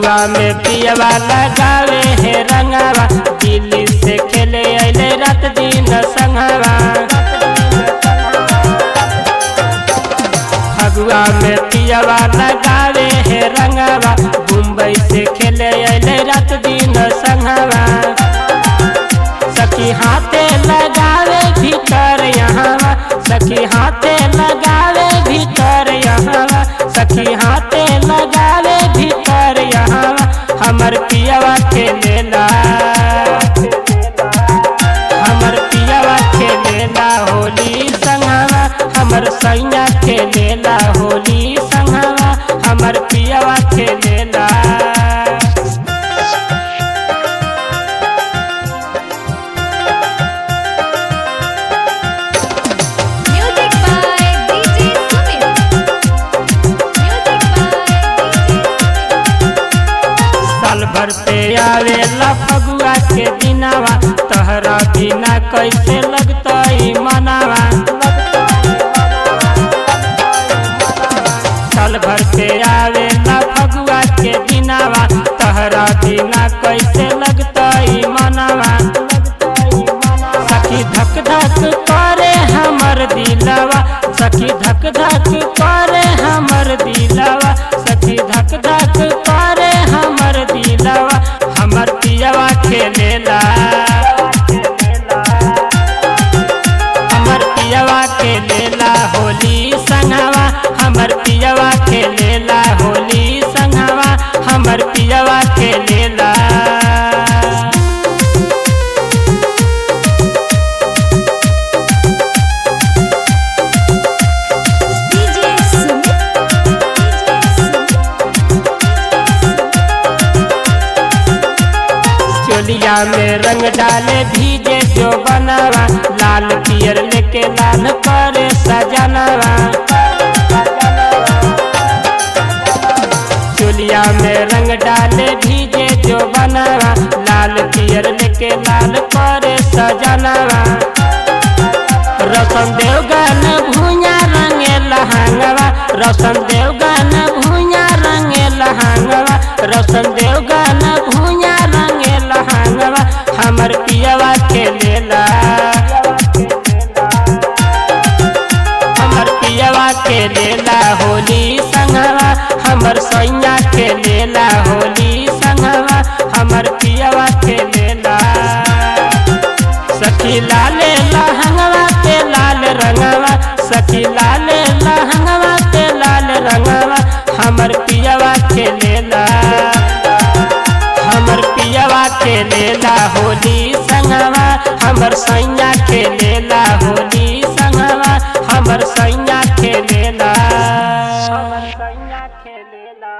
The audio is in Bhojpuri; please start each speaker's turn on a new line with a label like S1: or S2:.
S1: फगुआ में पियवा लगावे है रंगावा, दिल्ली से खेले अले रात दिन संगवा। फगुआ में पियवा लगावे है रंगावा, मुंबई से खेले अले रात दिन संगवा। सखी हाथे लगावे भीतर यहाँ, सखी हाथे लगावे भीतर यहाँ, सखी हाथे लगावे भीतर यहाँ। हमर पियवा खेलेला, हमर पियवा खेलेला होली संगवा, हमर सैया खेलेला होली संगवा, हमर पियवा खेलेला। भर पे आवेला फगुआ के दिनावा, तहरा बिना कैसे लगता मनावा। साल भर पे आवेला फगुआ के दिनावा, तहरा बिना कैसे लगता मनावा। सखी धक धक करे हमर दिलवा, सखी धक धक करे हमर दिलवा, सखी धक धक करे हमर दिलवा। हमर पियवा खेलेला, हमर पियवा खेलेला होली संगवा, हमर पियवा खेलेला होली संगवा, हमर पियवा खेलेला। चोलिया में रंग डाले भीजे जो बनावा, लाल पियर लेके लाल करे सजनवा। चोलिया में रंग डाले भीजे जो बनावा, लाल पियर लेके लाल करे सजनवा। रौशन देवगन भुइया रंगे लहंगवा, रौशन देवगन भुइया रंगे लहंगवा, रौशन देवगन भुइया रंगे लहंगवा। हमर पियवा खेलेला, हमर पियवा खेलेला होली संगवा, हमर सैया खेलेला होली संगवा, हमर पियवा खेलेला। सखी लाले लहंगवा के लाल रंगवा, सखी लाले लहंगवा के लाल रंगवा। हमर पियवा खेलेला, हमर पियवा खेलेला होली संगवा, हमर सैया खेलेला होली संगवा, हमर सैया खेलेला, हमर सैया खेलेला।